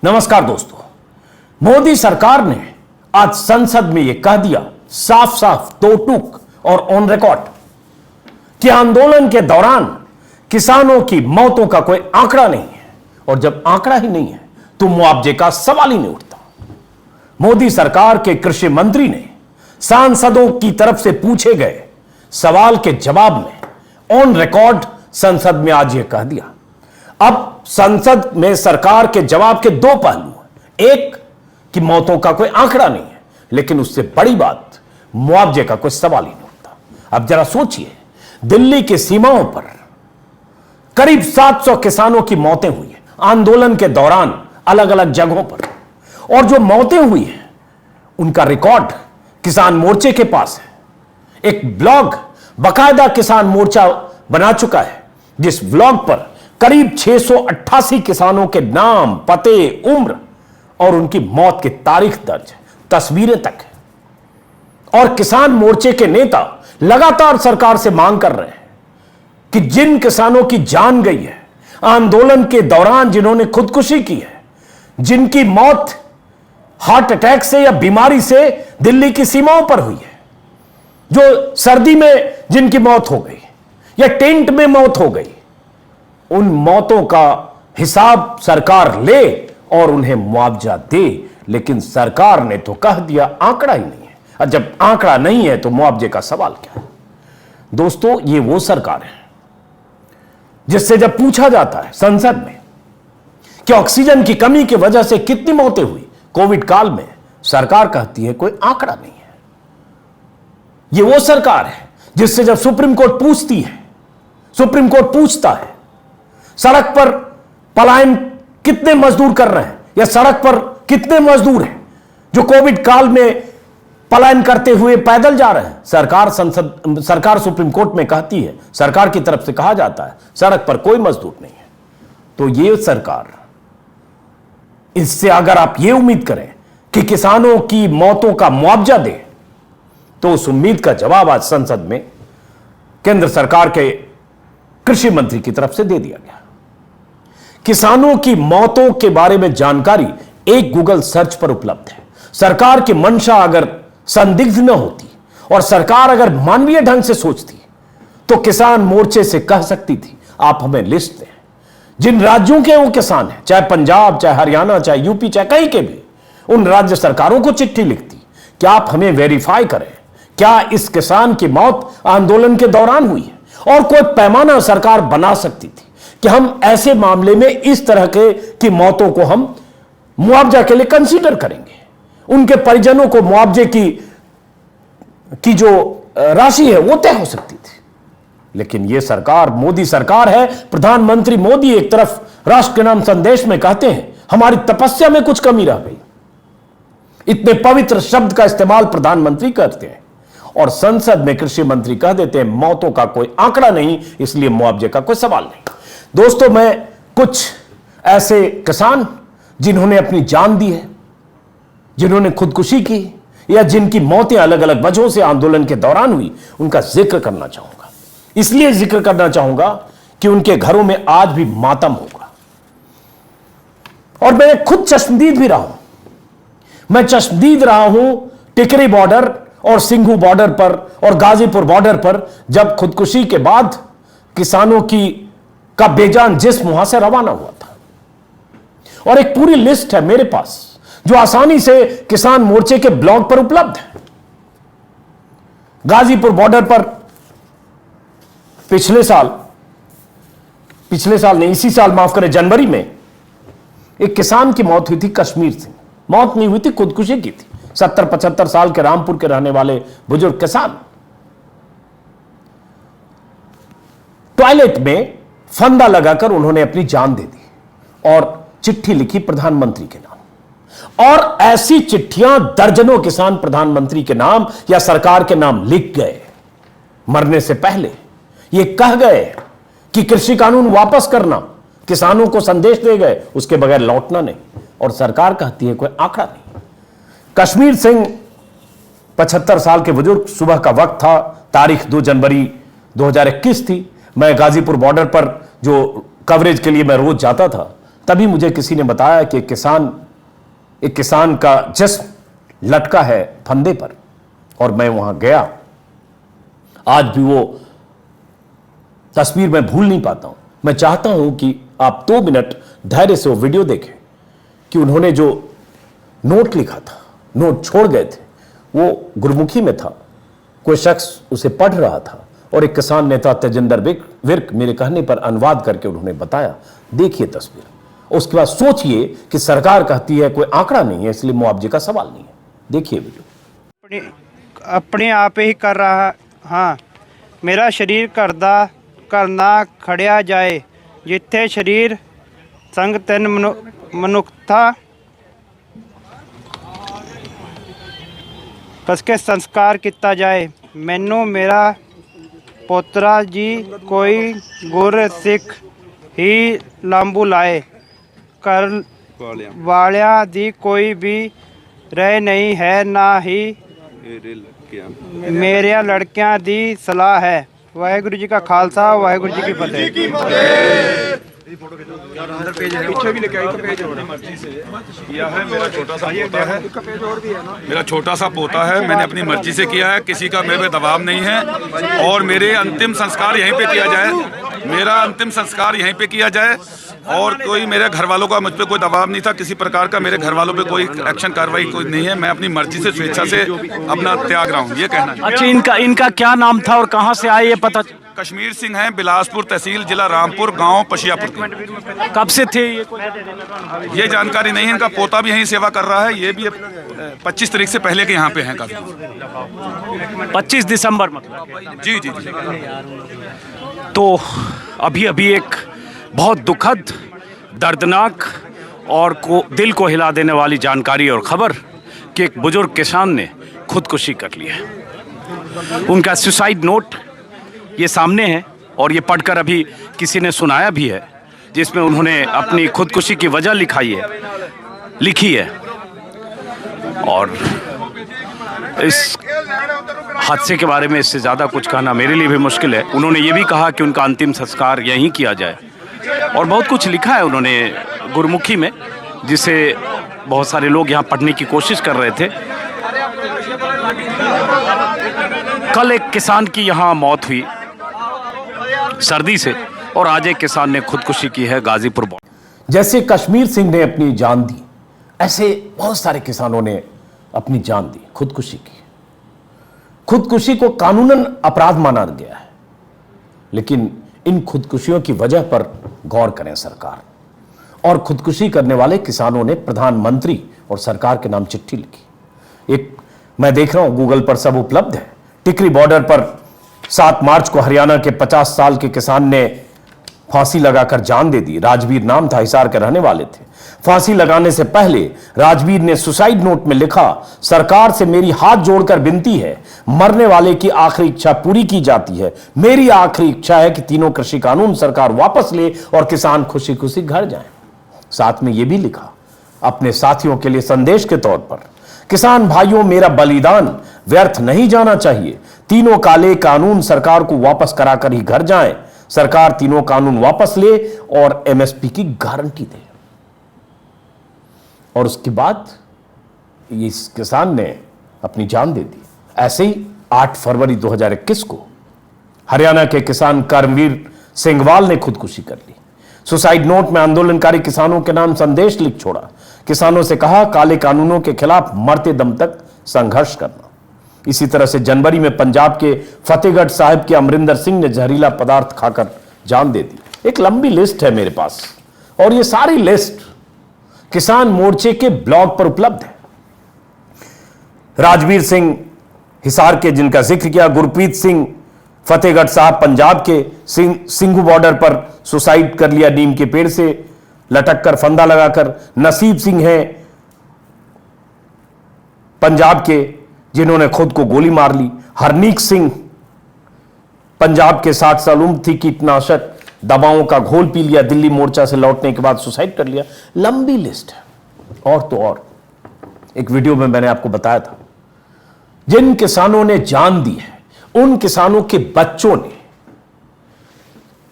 नमस्कार दोस्तों, मोदी सरकार ने आज संसद में यह कह दिया साफ साफ, दो टूक और ऑन रिकॉर्ड कि आंदोलन के दौरान किसानों की मौतों का कोई आंकड़ा नहीं है, और जब आंकड़ा ही नहीं है तो मुआवजे का सवाल ही नहीं उठता। मोदी सरकार के कृषि मंत्री ने सांसदों की तरफ से पूछे गए सवाल के जवाब में ऑन रिकॉर्ड संसद में आज यह कह दिया। अब संसद में सरकार के जवाब के दो पहलू हैं। एक कि मौतों का कोई आंकड़ा नहीं है, लेकिन उससे बड़ी बात मुआवजे का कोई सवाल ही नहीं उठता। अब जरा सोचिए, दिल्ली की सीमाओं पर करीब 700 किसानों की मौतें हुई हैं आंदोलन के दौरान अलग अलग जगहों पर, और जो मौतें हुई हैं उनका रिकॉर्ड किसान मोर्चे के पास है। एक ब्लॉग बाकायदा किसान मोर्चा बना चुका है, जिस ब्लॉग पर करीब 688 किसानों के नाम, पते, उम्र और उनकी मौत की तारीख दर्ज है, तस्वीरें तक है। और किसान मोर्चे के नेता लगातार सरकार से मांग कर रहे हैं कि जिन किसानों की जान गई है आंदोलन के दौरान, जिन्होंने खुदकुशी की है, जिनकी मौत हार्ट अटैक से या बीमारी से दिल्ली की सीमाओं पर हुई है, जो सर्दी में जिनकी मौत हो गई या टेंट में मौत हो गई, उन मौतों का हिसाब सरकार ले और उन्हें मुआवजा दे। लेकिन सरकार ने तो कह दिया आंकड़ा ही नहीं है, और जब आंकड़ा नहीं है तो मुआवजे का सवाल क्या है। दोस्तों, ये वो सरकार है जिससे जब पूछा जाता है संसद में कि ऑक्सीजन की कमी की वजह से कितनी मौतें हुई कोविड काल में, सरकार कहती है कोई आंकड़ा नहीं है। ये वो सरकार है जिससे जब सुप्रीम कोर्ट पूछती है, सुप्रीम कोर्ट पूछता है सड़क पर पलायन कितने मजदूर कर रहे हैं, या सड़क पर कितने मजदूर हैं जो कोविड काल में पलायन करते हुए पैदल जा रहे हैं, सरकार सुप्रीम कोर्ट में कहती है, सरकार की तरफ से कहा जाता है सड़क पर कोई मजदूर नहीं है। तो ये सरकार, इससे अगर आप ये उम्मीद करें कि किसानों की मौतों का मुआवजा दे, तो उस उम्मीद का जवाब आज संसद में केंद्र सरकार के कृषि मंत्री की तरफ से दे दिया गया। किसानों की मौतों के बारे में जानकारी एक गूगल सर्च पर उपलब्ध है। सरकार की मंशा अगर संदिग्ध न होती और सरकार अगर मानवीय ढंग से सोचती, तो किसान मोर्चे से कह सकती थी आप हमें लिस्ट दें, जिन राज्यों के वो किसान हैं, चाहे पंजाब, चाहे हरियाणा, चाहे यूपी, चाहे कहीं के भी, उन राज्य सरकारों को चिट्ठी लिखती कि आप हमें वेरीफाई करें क्या इस किसान की मौत आंदोलन के दौरान हुई है, और कोई पैमाना सरकार बना सकती थी कि हम ऐसे मामले में इस तरह की मौतों को हम मुआवजा के लिए कंसीडर करेंगे, उनके परिजनों को मुआवजे की जो राशि है वो तय हो सकती थी। लेकिन यह सरकार, मोदी सरकार है, प्रधानमंत्री मोदी एक तरफ राष्ट्र के नाम संदेश में कहते हैं हमारी तपस्या में कुछ कमी रह गई, इतने पवित्र शब्द का इस्तेमाल प्रधानमंत्री करते हैं, और संसद में कृषि मंत्री कह देते हैं मौतों का कोई आंकड़ा नहीं, इसलिए मुआवजे का कोई सवाल नहीं। दोस्तों, मैं कुछ ऐसे किसान जिन्होंने अपनी जान दी है, जिन्होंने खुदकुशी की, या जिनकी मौतें अलग अलग वजहों से आंदोलन के दौरान हुई, उनका जिक्र करना चाहूंगा। इसलिए जिक्र करना चाहूंगा कि उनके घरों में आज भी मातम होगा, और मैं खुद चश्मदीद भी रहा हूं। मैं चश्मदीद रहा हूं टिकरी बॉर्डर और सिंघू बॉर्डर पर और गाजीपुर बॉर्डर पर, जब खुदकुशी के बाद किसानों का बेजान जिस्म वहां से रवाना हुआ था। और एक पूरी लिस्ट है मेरे पास जो आसानी से किसान मोर्चे के ब्लॉग पर उपलब्ध है। गाजीपुर बॉर्डर पर पिछले साल नहीं, इसी साल माफ करें, जनवरी में एक किसान की मौत हुई थी, कश्मीर सिंह। मौत नहीं हुई थी, खुदकुशी की थी। 70-75 साल के रामपुर के रहने वाले बुजुर्ग किसान टॉयलेट में फंदा लगाकर उन्होंने अपनी जान दे दी और चिट्ठी लिखी प्रधानमंत्री के नाम। और ऐसी चिट्ठियां दर्जनों किसान प्रधानमंत्री के नाम या सरकार के नाम लिख गए। मरने से पहले ये कह गए कि कृषि कानून वापस करना, किसानों को संदेश दे गए, उसके बगैर लौटना नहीं, और सरकार कहती है कोई आंकड़ा नहीं। कश्मीर सिंह 75 साल के बुजुर्ग, सुबह का वक्त था, तारीख 2 जनवरी 2021 थी। मैं गाजीपुर बॉर्डर पर जो कवरेज के लिए मैं रोज जाता था, तभी मुझे किसी ने बताया कि एक किसान का जिस्म लटका है फंदे पर, और मैं वहां गया। आज भी वो तस्वीर मैं भूल नहीं पाता हूं। मैं चाहता हूं कि आप 2 मिनट धैर्य से वो वीडियो देखें कि उन्होंने जो नोट लिखा था, नोट छोड़ गए थे, वो गुरमुखी में था। कोई शख्स उसे पढ़ रहा था और एक किसान नेता तेजिंदर विर्क मेरे कहने पर अनुवाद करके उन्होंने बताया। देखिए तस्वीर, उसके बाद सोचिए कि सरकार कहती है कोई आंकड़ा नहीं है इसलिए मुआवजे का सवाल नहीं है। देखिए वीडियो। अपने आप ही कर रहा हाँ, मेरा शरीर करना खड़िया जाए, जिथे शरीर संग तिन मनुखता कसके संस्कार किया जाए। मैनू मेरा पोतरा जी कोई गुर सिख ही लांबू लाए, कर वालिया दी कोई भी रह नहीं है, ना ही मेरे लड़कियां दी सलाह है। वाहिगुरु जी का खालसा, वाहिगुरु जी की फतेह। मेरा छोटा सा पोता है, मैंने अपनी मर्जी से किया है, किसी का मेरे पे दबाव नहीं है। और मेरे अंतिम संस्कार यहीं पे किया जाए, मेरा अंतिम संस्कार यहीं पे किया जाए। और कोई मेरे घर वालों का मुझ पे कोई दबाव नहीं था, किसी प्रकार का मेरे घर वालों पे कोई एक्शन कार्रवाई कोई नहीं है। मैं अपनी मर्जी से स्वेच्छा से अपना त्याग रहा हूँ, ये कहना है। अच्छा, इनका क्या नाम था और कहाँ से आए ये पता? कश्मीर सिंह है, बिलासपुर तहसील, जिला रामपुर, गांव पशियापुर के। कब से थे ये जानकारी नहीं है। इनका पोता भी यहीं सेवा कर रहा है, ये भी 25 तारीख से पहले के यहाँ पे हैं काफी। 25 दिसंबर मतलब? जी जी जी। तो अभी एक बहुत दुखद, दर्दनाक और दिल को हिला देने वाली जानकारी और खबर कि एक बुजुर्ग किसान ने खुदकुशी कर ली है। उनका सुसाइड नोट ये सामने है और ये पढ़कर अभी किसी ने सुनाया भी है, जिसमें उन्होंने अपनी खुदकुशी की वजह लिखी है। और इस हादसे के बारे में इससे ज़्यादा कुछ कहना मेरे लिए भी मुश्किल है। उन्होंने ये भी कहा कि उनका अंतिम संस्कार यहीं किया जाए, और बहुत कुछ लिखा है उन्होंने गुरमुखी में, जिसे बहुत सारे लोग यहाँ पढ़ने की कोशिश कर रहे थे। कल एक किसान की यहाँ मौत हुई सर्दी से, और आज एक किसान ने खुदकुशी की है गाजीपुर। जैसे कश्मीर सिंह ने अपनी जान दी, ऐसे बहुत सारे किसानों ने अपनी जान दी, खुदकुशी की। खुदकुशी को कानूनन अपराध माना गया है, लेकिन इन खुदकुशियों की वजह पर गौर करें सरकार। और खुदकुशी करने वाले किसानों ने प्रधानमंत्री और सरकार के नाम चिट्ठी लिखी। एक मैं देख रहा हूं गूगल पर सब उपलब्ध है। टिकरी बॉर्डर पर 7 मार्च को हरियाणा के 50 साल के किसान ने फांसी लगाकर जान दे दी। राजवीर नाम था, हिसार के रहने वाले थे। फांसी लगाने से पहले राजवीर ने सुसाइड नोट में लिखा, सरकार से मेरी हाथ जोड़कर विनती है, मरने वाले की आखिरी इच्छा पूरी की जाती है। मेरी आखिरी इच्छा है कि तीनों कृषि कानून सरकार वापस ले और किसान खुशी खुशी घर जाएं। साथ में यह भी लिखा अपने साथियों के लिए संदेश के तौर पर, किसान भाइयों, मेरा बलिदान व्यर्थ नहीं जाना चाहिए। तीनों काले कानून सरकार को वापस कराकर ही घर जाएं। सरकार तीनों कानून वापस ले और एमएसपी की गारंटी दे। और उसके बाद इस किसान ने अपनी जान दे दी। ऐसे ही 8 फरवरी 2021 को हरियाणा के किसान करमवीर सिंघवाल ने खुदकुशी कर ली। सुसाइड नोट में आंदोलनकारी किसानों के नाम संदेश लिख छोड़ा। किसानों से कहा, काले कानूनों के खिलाफ मरते दम तक संघर्ष करना। इसी तरह से जनवरी में पंजाब के फतेहगढ़ साहिब के अमरिंदर सिंह ने जहरीला पदार्थ खाकर जान दे दी। एक लंबी लिस्ट है मेरे पास, और ये सारी लिस्ट किसान मोर्चे के ब्लॉग पर उपलब्ध है। राजवीर सिंह हिसार के, जिनका जिक्र किया, गुरप्रीत सिंह फतेहगढ़ साहब पंजाब के, सिंघू बॉर्डर पर सुसाइड कर लिया नीम के पेड़ से लटक कर, फंदा लगाकर। नसीब सिंह हैं पंजाब के, जिन्होंने खुद को गोली मार ली। हरनीक सिंह पंजाब के, 60 साल उम्र थी, कीटनाशक दवाओं का घोल पी लिया, दिल्ली मोर्चा से लौटने के बाद सुसाइड कर लिया। लंबी लिस्ट है। और तो और एक वीडियो में मैंने आपको बताया था, जिन किसानों ने जान दी है उन किसानों के बच्चों ने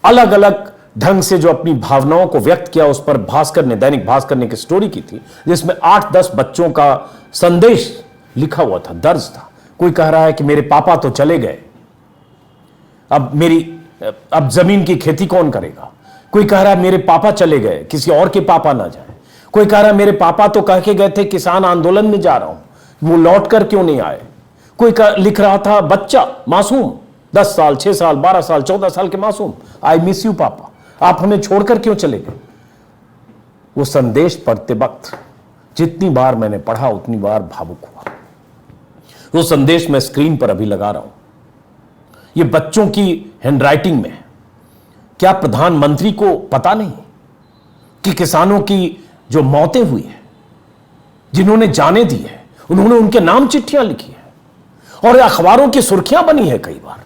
अलग अलग ढंग से जो अपनी भावनाओं को व्यक्त किया, उस पर भास्कर ने, दैनिक भास्कर ने एक स्टोरी की थी जिसमें 8-10 बच्चों का संदेश लिखा हुआ था, दर्ज था। कोई कह रहा है कि मेरे पापा तो चले गए, अब जमीन की खेती कौन करेगा। कोई कह रहा है मेरे पापा चले गए, किसी और के पापा ना जाए। कोई कह रहा है मेरे पापा तो कह के गए थे किसान आंदोलन में जा रहा हूं, वो लौट कर क्यों नहीं आए। कोई लिख रहा था बच्चा मासूम, 10 साल, 6 साल, 12 साल, 14 साल के मासूम, आई मिस यू पापा, आप हमें छोड़कर क्यों चले गए। वो संदेश पढ़ते वक्त जितनी बार मैंने पढ़ा उतनी बार भावुक हुआ। वो संदेश मैं स्क्रीन पर अभी लगा रहा हूं, ये बच्चों की हैंडराइटिंग में है। क्या प्रधानमंत्री को पता नहीं कि किसानों की जो मौतें हुई है, जिन्होंने जाने दी है, उन्होंने उनके नाम चिट्ठियां लिखी है और अखबारों की सुर्खियां बनी है कई बार।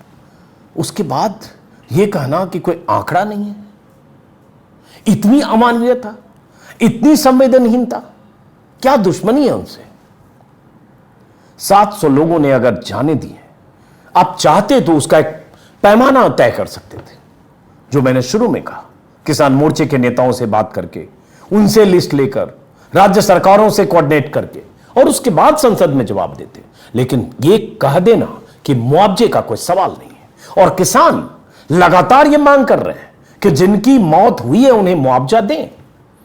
उसके बाद यह कहना कि कोई आंकड़ा नहीं है, इतनी अमानवीयता, इतनी संवेदनहीनता, क्या दुश्मनी है उनसे। 700 लोगों ने अगर जाने दी है, आप चाहते तो उसका एक पैमाना तय कर सकते थे, जो मैंने शुरू में कहा, किसान मोर्चे के नेताओं से बात करके, उनसे लिस्ट लेकर, राज्य सरकारों से कोऑर्डिनेट करके, और उसके बाद संसद में जवाब देते। लेकिन ये कह देना कि मुआवजे का कोई सवाल नहीं है, और किसान लगातार ये मांग कर रहे हैं कि जिनकी मौत हुई है उन्हें मुआवजा दें।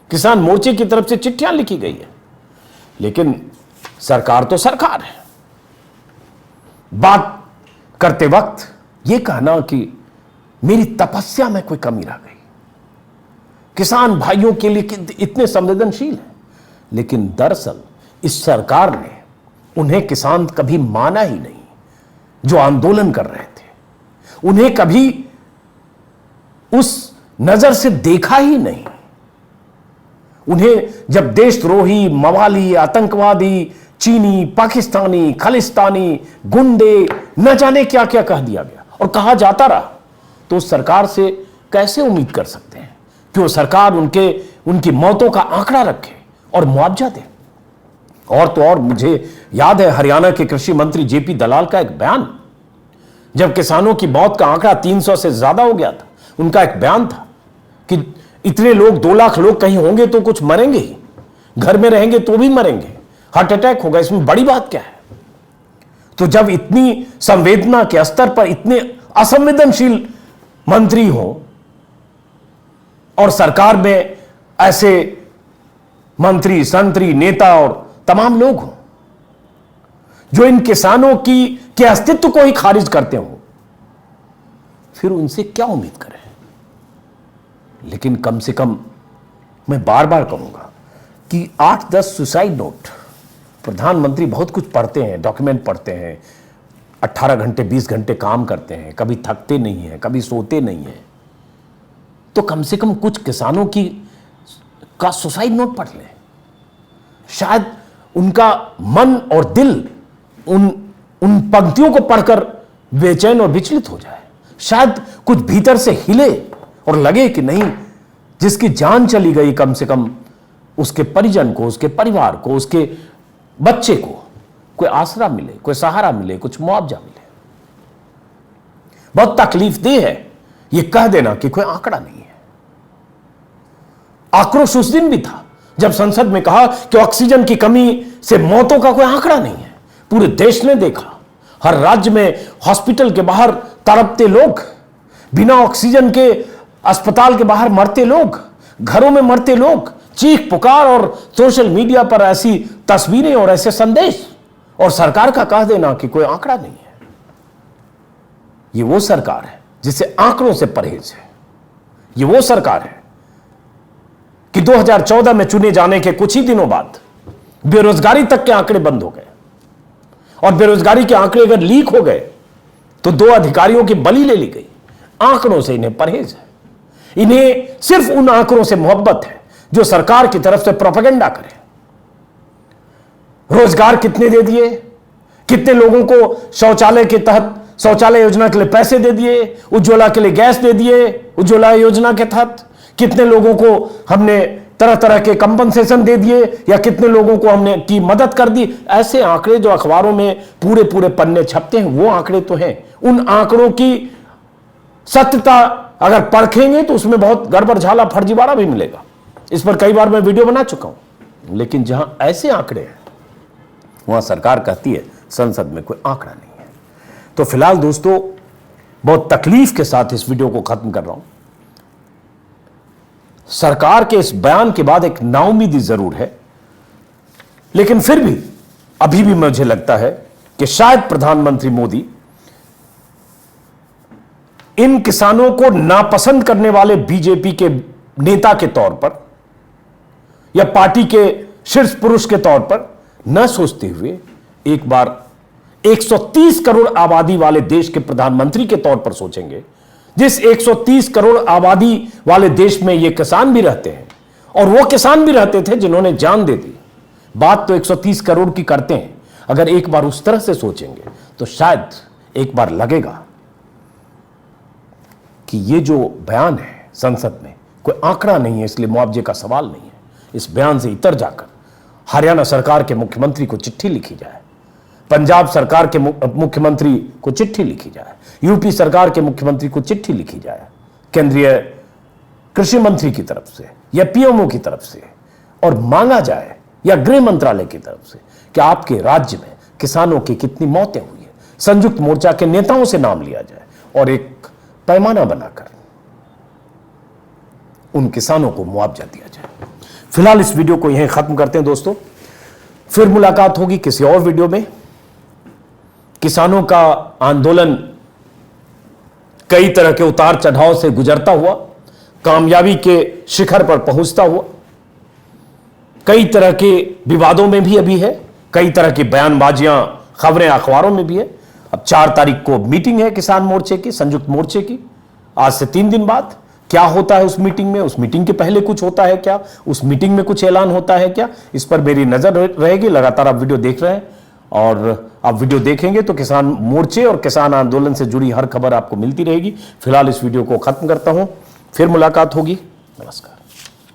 किसान मोर्चे की तरफ से चिट्ठियां लिखी गई है, लेकिन सरकार तो सरकार है। बात करते वक्त यह कहना कि मेरी तपस्या में कोई कमी रह गई, किसान भाइयों के लिए इतने संवेदनशील है, लेकिन दरअसल इस सरकार ने उन्हें किसान कभी माना ही नहीं, जो आंदोलन कर रहे थे उन्हें कभी उस नजर से देखा ही नहीं। उन्हें जब देशद्रोही, मवाली, आतंकवादी, चीनी, पाकिस्तानी, खालिस्तानी, गुंडे, न जाने क्या क्या कह दिया गया और कहा जाता रहा, तो उस सरकार से कैसे उम्मीद कर सकते हैं कि वो सरकार उनकी मौतों का आंकड़ा रखे और मुआवजा दे। और तो और मुझे याद है हरियाणा के कृषि मंत्री जेपी दलाल का एक बयान, जब किसानों की मौत का आंकड़ा 300 से ज्यादा हो गया था, उनका एक बयान था कि इतने लोग, 2 लाख लोग कहीं होंगे तो कुछ मरेंगे ही, घर में रहेंगे तो भी मरेंगे, हार्ट अटैक होगा, इसमें बड़ी बात क्या है। तो जब इतनी संवेदना के स्तर पर इतने असंवेदनशील मंत्री हो और सरकार में ऐसे मंत्री, संतरी, नेता और तमाम लोग हों जो इन किसानों के अस्तित्व को ही खारिज करते हो, फिर उनसे क्या उम्मीद करें। लेकिन कम से कम मैं बार बार कहूंगा कि 8-10 सुसाइड नोट, प्रधानमंत्री बहुत कुछ पढ़ते हैं, डॉक्यूमेंट पढ़ते हैं, 18 घंटे 20 घंटे काम करते हैं, कभी थकते नहीं हैं, कभी सोते नहीं हैं, तो कम से कम कुछ किसानों का सुसाइड नोट पढ़ लें। शायद उनका मन और दिल उन पंक्तियों को पढ़कर बेचैन और विचलित हो जाए। शायद कुछ भीतर से हिले और लगे कि नहीं, जिसकी जान चली गई, कम से कम उसके परिजन को, उसके परिवार को, उसके बच्चे को कोई आसरा मिले, कोई सहारा मिले, कुछ मुआवजा मिले। बहुत तकलीफदेह है यह कह देना कि कोई आंकड़ा नहीं है। आक्रोश उस दिन भी था जब संसद में कहा कि ऑक्सीजन की कमी से मौतों का कोई आंकड़ा नहीं है। पूरे देश ने देखा, हर राज्य में हॉस्पिटल के बाहर तड़पते लोग, बिना ऑक्सीजन के अस्पताल के बाहर मरते लोग, घरों में मरते लोग, चीख पुकार और सोशल मीडिया पर ऐसी तस्वीरें और ऐसे संदेश, और सरकार का कह देना कि कोई आंकड़ा नहीं है। ये वो सरकार है जिसे आंकड़ों से परहेज है। ये वो सरकार है कि 2014 में चुने जाने के कुछ ही दिनों बाद बेरोजगारी तक के आंकड़े बंद हो गए, और बेरोजगारी के आंकड़े अगर लीक हो गए तो 2 अधिकारियों की बलि ले ली गई। आंकड़ों से इन्हें परहेज है। इन्हें सिर्फ उन आंकड़ों से मोहब्बत है जो सरकार की तरफ से प्रोपेगेंडा करे। रोजगार कितने दे दिए, कितने लोगों को शौचालय के तहत, शौचालय योजना के लिए पैसे दे दिए, उज्ज्वला के लिए गैस दे दिए, उज्ज्वला योजना के तहत कितने लोगों को हमने तरह तरह के कंपनसेशन दे दिए, या कितने लोगों को हमने की मदद कर दी। ऐसे आंकड़े जो अखबारों में पूरे पूरे पन्ने छपते हैं, वो आंकड़े तो हैं। उन आंकड़ों की सत्यता अगर परखेंगे तो उसमें बहुत गड़बड़ झाला फर्जीवाड़ा भी मिलेगा। इस पर कई बार मैं वीडियो बना चुका हूं। लेकिन जहां ऐसे आंकड़े हैं वहां सरकार कहती है संसद में कोई आंकड़ा नहीं है। तो फिलहाल दोस्तों, बहुत तकलीफ के साथ इस वीडियो को खत्म कर रहा हूं। सरकार के इस बयान के बाद एक नाउमीदी जरूर है, लेकिन फिर भी अभी भी मुझे लगता है कि शायद प्रधानमंत्री मोदी इन किसानों को नापसंद करने वाले बीजेपी के नेता के तौर पर या पार्टी के शीर्ष पुरुष के तौर पर न सोचते हुए एक बार 130 करोड़ आबादी वाले देश के प्रधानमंत्री के तौर पर सोचेंगे, जिस 130 करोड़ आबादी वाले देश में ये किसान भी रहते हैं और वो किसान भी रहते थे जिन्होंने जान दे दी। बात तो 130 करोड़ की करते हैं। अगर एक बार उस तरह से सोचेंगे तो शायद एक बार लगेगा कि ये जो बयान है संसद में कोई आंकड़ा नहीं है, इसलिए मुआवजे का सवाल नहीं है। इस बयान से इतर जाकर हरियाणा सरकार के मुख्यमंत्री को चिट्ठी लिखी जाए, पंजाब सरकार के मुख्यमंत्री को चिट्ठी लिखी जाए, यूपी सरकार के मुख्यमंत्री को चिट्ठी लिखी जाए, केंद्रीय कृषि मंत्री की तरफ से या पीएमओ की तरफ से, और मांगा जाए या गृह मंत्रालय की तरफ से कि आपके राज्य में किसानों की कितनी मौतें हुई है। संयुक्त मोर्चा के नेताओं से नाम लिया जाए और एक पैमाना बनाकर उन किसानों को मुआवजा दिया जाए। फिलहाल इस वीडियो को यहीं खत्म करते हैं दोस्तों। फिर मुलाकात होगी किसी और वीडियो में। किसानों का आंदोलन कई तरह के उतार चढ़ाव से गुजरता हुआ, कामयाबी के शिखर पर पहुंचता हुआ, कई तरह के विवादों में भी अभी है, कई तरह की बयानबाजियां खबरें अखबारों में भी है। अब 4 तारीख को मीटिंग है किसान मोर्चे की, संयुक्त मोर्चे की, आज से 3 दिन बाद। क्या होता है उस मीटिंग में, उस मीटिंग के पहले कुछ होता है क्या, उस मीटिंग में कुछ ऐलान होता है क्या, इस पर मेरी नजर रहेगी। लगातार आप वीडियो देख रहे हैं और आप वीडियो देखेंगे तो किसान मोर्चे और किसान आंदोलन से जुड़ी हर खबर आपको मिलती रहेगी। फिलहाल इस वीडियो को खत्म करता हूं, फिर मुलाकात होगी। नमस्कार।